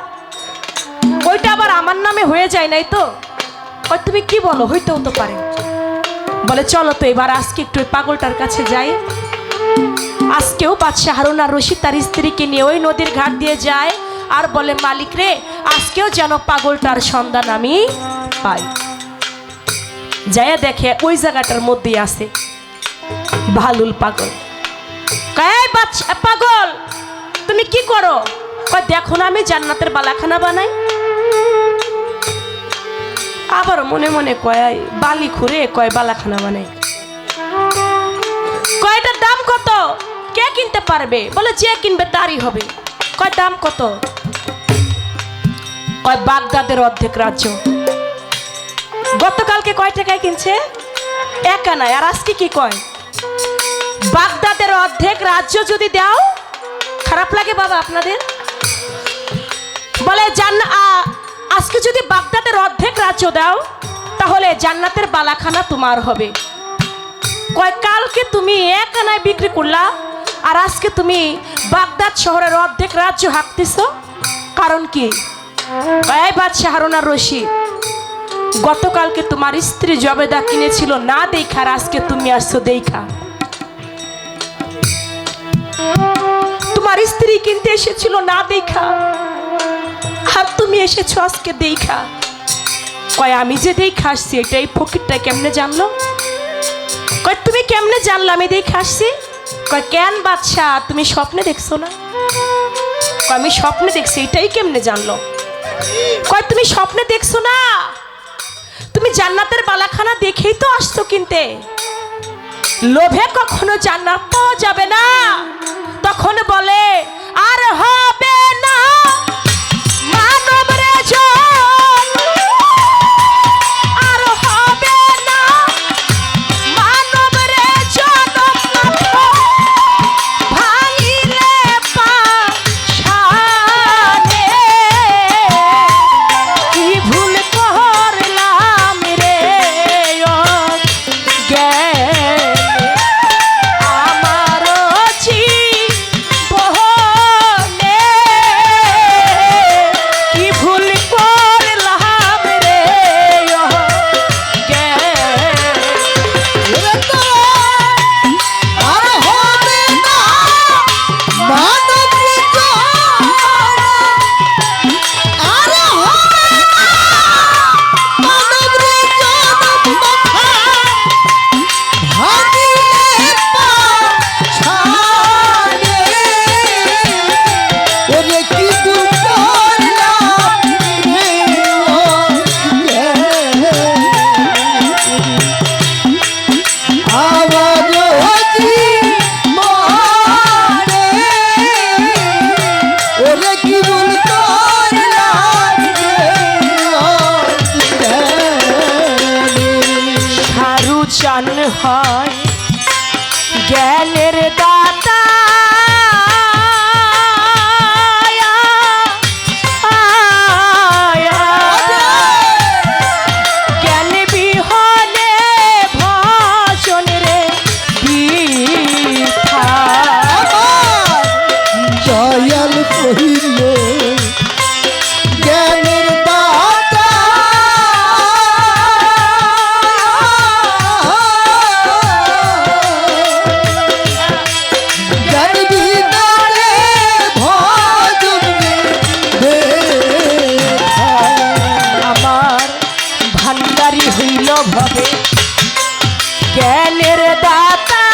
ওইটা আবার আমার নামে হয়ে যায় নাই তো? তুমি কি বলো, হইতেও তো পারে। বলে চলো তো এবার আজকে একটু ওই পাগলটার কাছে যাই। আজকেও বাদশা হারুন আর রশিদ তার স্ত্রীকে নিয়ে ওই নদীর ঘাট দিয়ে যায় আর বলে, মালিক রে, আজকেও যেন পাগলটার সন্ধান আমি পাই। যাইয়া দেখে ওই জায়গাটার মধ্যেই আছে ভালুল পাগল। কয় বাদশা পাগল, তুমি কি করো? কয় দেখো না আমি জান্নাতের বালাখানা বানাই। আবার মনে মনে কয় বালি খুঁড়ে কয় বালাখানা বানাই। কয়টার দাম কত? কে কিনতে পারবে? বলে যে কিনবে তারই হবে। কয় দাম কত? কয় বাগদাদের অর্ধেক রাজ্য। গতকালকে কয় টাকায় কিনছে? এক আনায়। আর আজকে কি কয়? বাগদাদের অর্ধেক রাজ্য যদি দাও, খারাপ লাগে বাবা আপনাদের? বলে আজকে যদি বাগদাদের অর্ধেক রাজ্য দাও তাহলে জান্নাতের বালাখানা তোমার হবে। কয় কালকে তুমি এক আনায় বিক্রি করলা আর আজকে তুমি বাগদাদ শহরের অর্ধেক রাজ্য হাঁকতেছ, কারণ কি? কয় বাদশা হারুন আর রশিদ, গতকালকে তোমার স্ত্রী জবেদা কিনেছিল না দেখা, আর আজকে তুমি আসছো দেখা। তোমার স্ত্রী কিনতে এসেছিল না দেখা, আর তুমি এসেছো আজকে দেখা। কয় আমি যে দেখা আসছি এটাই ফকিরটা কেমনে জানলো? কয় তুমি কেমনে জানলো আমি দেখা আসছি? কয় কেন বাদশা, তুমি স্বপ্নে দেখছো না? কয় আমি স্বপ্নে দেখছি, এটাই কেমনে জানলো? কয় তুমি স্বপ্নে দেখছো না, তুমি জান্নাতের বালাখানা দেখেই তো আসছো কিনতে। লোভে কখনো জান্নাত পাওয়া যাবে না। তখন বলে আর হবে না মানো হয় জ্ঞানের দাতা জ্ঞান বিহনে ভাষণ রে বৃথা।
দয়াল কহিল জ্ঞানের দাতা জ্ঞান বিনারে ভজন বৃথা।
আমার ভান্ডারি হইল ভবে জ্ঞানের দাতা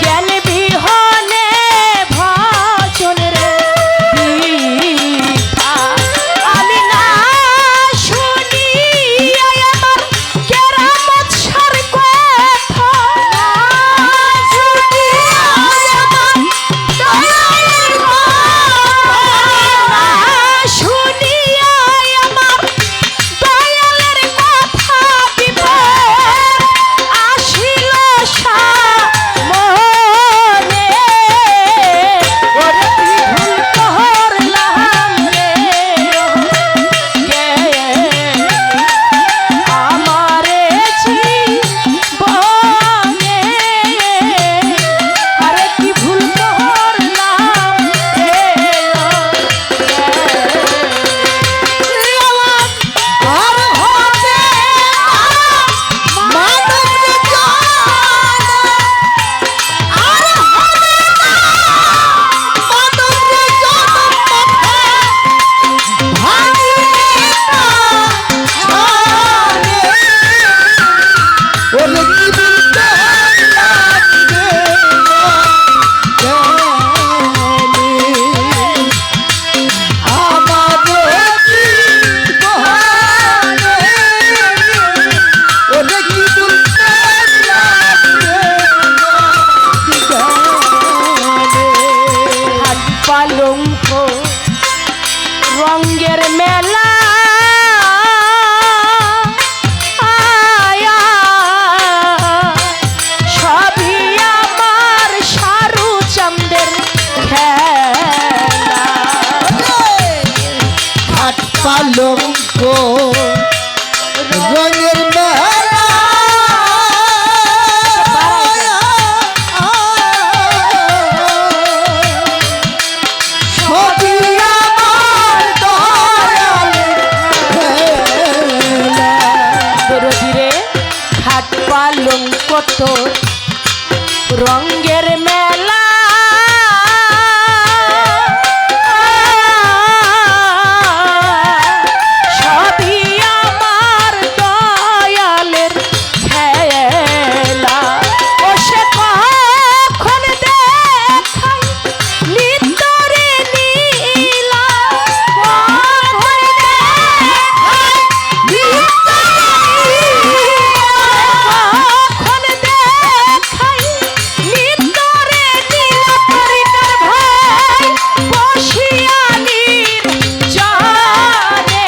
জ্ঞান বিহনে ভাষণ রে বৃথা। আমি না শুনিয়া আমার কেরামত সার কথা না শুনিয়া আমার দয়ালের কথা শুনিয়া আমার দয়ালের কথা বিপদ আসিল সামনে। ওরে কি ভুল করলাম রে আমারে জীবনে। আরে কি ভুল করলাম রে
আর হবে মানব জান আর হবে মানব জান ভাঙিয়ে না ছাড়ে। ওরে কি বলতে লাগবে জানি আমার জীবনে। ওরে কি বলতে লাগবে জানি।
হাত পালঙ্ক রঙ্গের মেলা আয়া সবই আমার সারু চাঁদের খেলা।
হাট পালঙ্ক রঙের মেলা সবই আমার দয়ালের খেলা।
দরদিরে হাত পালঙ্ক তোর রঙ্গের মেলা সবই আমার দয়ালের খেলা। ও সে কখন দেখাই নিতরে নীলা কখন দেখাই কখন দেখাই নিতরে নীলা পরিকার ভাই বসিয়ানির জানে।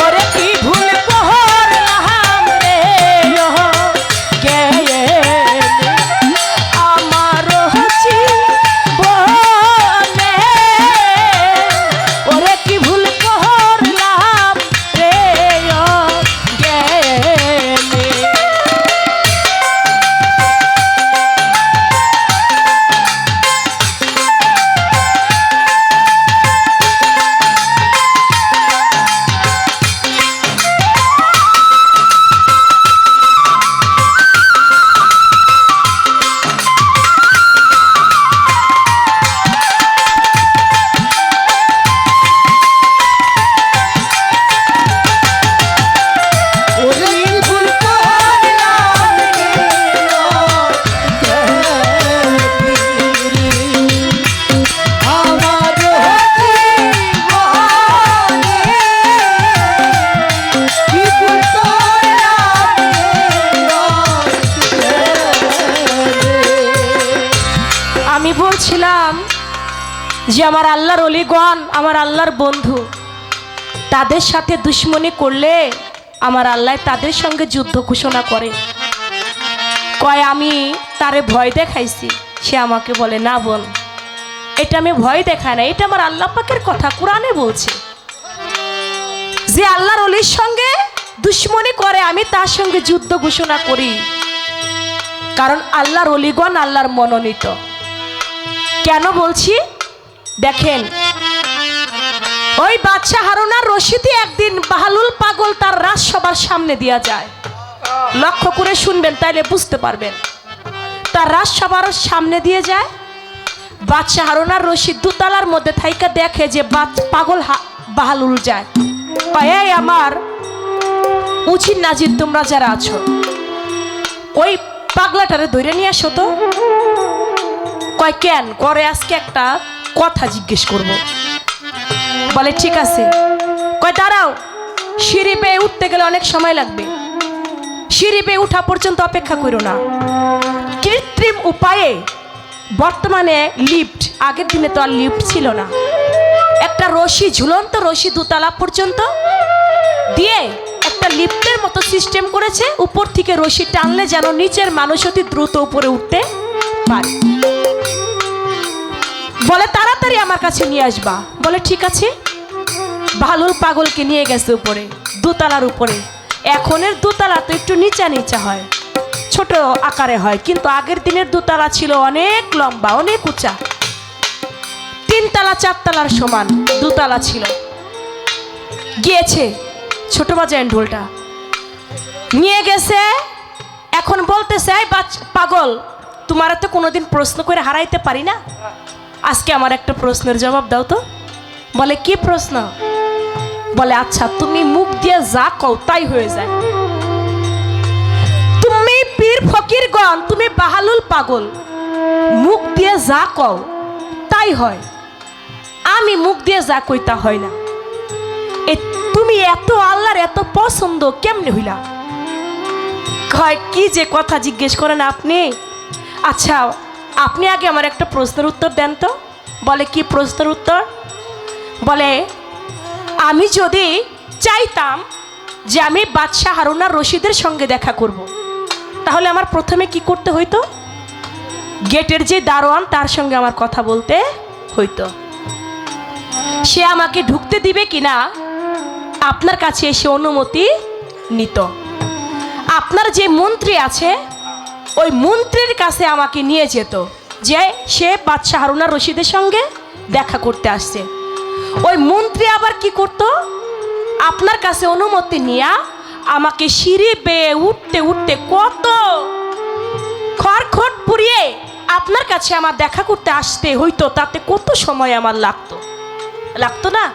ওরে কি ভুল করলাম রে গেলে আমার জীবনে। ওরে কি ভুল করলাম রে গেলে।
ওরে কি ভুল করলাম আমার জীবনে। কি ভুল করলাম
আমি বলছিলাম যে আমার আল্লাহর অলিগণ, আমার আল্লাহর বন্ধু, তাদের সাথে দুশ্মনী করলে আমার আল্লাহ তাদের সঙ্গে যুদ্ধ ঘোষণা করে। কয় আমি তারে ভয় দেখাইছি। সে আমাকে বলে, না বোন, এটা আমি ভয় দেখাই না, এটা আমার আল্লাহ পাকের কথা, কোরআনে বলছে যে আল্লাহর অলির সঙ্গে দুশ্মনী করে আমি তার সঙ্গে যুদ্ধ ঘোষণা করি, কারণ আল্লাহর অলিগণ আল্লাহর মনোনীত। কেন বলছি দেখেন, ওই বাদশা হারুন আর রশিদই একদিন বাহলুল পাগল তার রাজসভার সামনে দিয়া যায়। লক্ষ্য করে শুনবেন, তাইলে বুঝতে পারবেন। তার রাজসভার সামনে দিয়ে যায়, বাদশা হারুন আর রশিদ দুতলার মধ্যে থাইকা দেখে যে পাগল বাহলুল যায়। এই আমার উচিত নাজির, তোমরা যারা আছো ওই পাগলাটারে ধরে নিয়ে আসো তো। কয় কেন? করে আজকে একটা কথা জিজ্ঞেস করব। বলে ঠিক আছে। কয় দাঁড়াও, সিঁড়ি পেয়ে উঠতে গেলে অনেক সময় লাগবে, সিঁড়ি পেয়ে উঠা পর্যন্ত অপেক্ষা করো না। কৃত্রিম উপায়ে বর্তমানে লিফট, আগের দিনে তো আর লিফট ছিল না, একটা রশি, ঝুলন্ত রশি দুতলা পর্যন্ত দিয়ে একটা লিফটের মতো সিস্টেম করেছে। উপর থেকে রশি টানলে যেন নিচের মানুষ অতি দ্রুত উপরে উঠতে পারে। বলে তাড়াতাড়ি আমার কাছে নিয়ে আসবা। বলে ঠিক আছে। বাহলুল পাগলকে নিয়ে গেছে উপরে, দোতলার উপরে। এখনের দোতলা তো একটু নিচা নিচা হয়, ছোট আকারে হয়, কিন্তু আগের দিনের দোতলা ছিল অনেক লম্বা, অনেক উঁচা, 3 তলা 4 তলার সমান দোতলা ছিল। গিয়েছে, ছোট বাজায় ঢোলটা নিয়ে গেছে। এখন বলতেছে, পাগল, তোমার তো কোনোদিন প্রশ্ন করে হারাইতে পারি না, আজকে আমার একটা প্রশ্নের জবাব দাও তো। বলে কি প্রশ্ন? বলে আচ্ছা, তুমি মুখ দিয়ে যা কও তাই হয়ে যায়। তুমি পীর ফকিরগণ, তুমি বাহলুল পাগল, মুখ দিয়ে যা কও তাই হয়, আমি মুখ দিয়ে যা কই তা হয় না। তুমি এত আল্লাহর এত পছন্দ কেমনে হইলা? কয় কি যে কথা জিজ্ঞেস করেন আপনি। আচ্ছা, আপনি আগে আমার একটা প্রশ্নের উত্তর দেন তো। বলে কি প্রশ্নের উত্তর? বলে আমি যদি চাইতাম যে আমি বাদশা হারুন আর রশিদের সঙ্গে দেখা করব, তাহলে আমার প্রথমে কি করতে হইতো? গেটের যে দারোয়ান তার সঙ্গে আমার কথা বলতে হইতো। সে আমাকে ঢুকতে দিবে কিনা আপনার কাছে এসে অনুমতি নিত। আপনার যে মন্ত্রী আছে ওই মন্ত্রীর কাছে আমাকে নিয়ে যেত, যে সে বাদশা হারুন আর রশিদের সঙ্গে দেখা করতে আসছে। ওই মন্ত্রী আবার কি করত? আপনার কাছে অনুমতি নিয়ে আমাকে সিঁড়ি বেয়ে উঠতে উঠতে কত খড়খড় পুড়িয়ে আপনার কাছে আমার দেখা করতে আসতে হইতো। তাতে কত সময় আমার লাগতো না?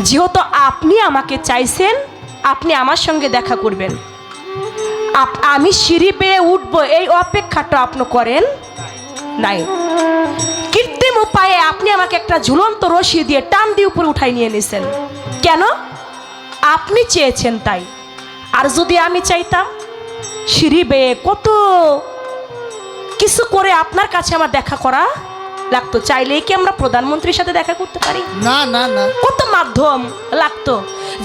যেহেতু আপনি আমাকে চাইছেন, আপনি আমার সঙ্গে দেখা করবেন, আমি সিঁড়ি বেয়ে উঠবো এই অপেক্ষাটা আপনি করেন নাই। কৃত্রিম উপায়ে আপনি আমাকে একটা ঝুলন্ত রশি দিয়ে টান দিয়ে উপরে উঠাই নিয়ে নিয়েছেন। কেন? আপনি চেয়েছেন তাই। আর যদি আমি চাইতাম, সিঁড়ি বেয়ে কত কিছু করে আপনার কাছে আমার দেখা করা লাগতো। চাইলেই কি আমরা প্রধানমন্ত্রীর সাথে দেখা করতে পারি?
না না না,
কত মাধ্যম লাগতো।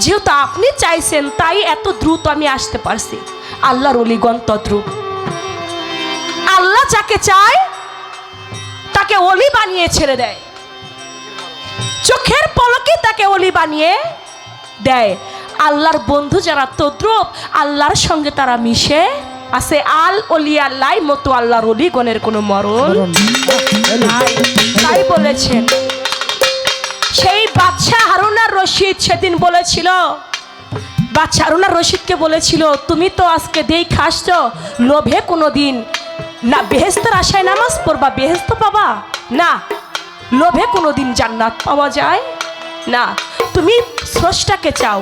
যেহেতু আপনি চাইছেন তাই এত দ্রুত আমি আসতে পারছি। আল্লাহর অলিগণ তদ্রূপ। আল্লাহ যাকে চায় তাকে অলি বানিয়ে ছেড়ে দেয়, চোখের পলকে তাকে অলি বানিয়ে দেয়। আল্লাহর বন্ধু যারা তদ্রূপ, আল্লাহর সঙ্গে তারা মিশে আছে। আল অলি আল্লাহ মতো আল্লাহর অলিগণের কোনো মরণ নাই। তাই বলেছেন সেই বাদশা হারুন আর রশিদ সেদিন বলেছিল, বাদশা হারুন আর রশিদকে বলেছিল, তুমি তো আজকে দেই খাসছ, লোভে কোনো দিন না বেহেস্তের আশায় নামাজ পড়বা, বেহেস্ত পাবা না, লোভে কোনো দিন জান্নাত পাওয়া যায় না। তুমি স্রষ্টাকে চাও,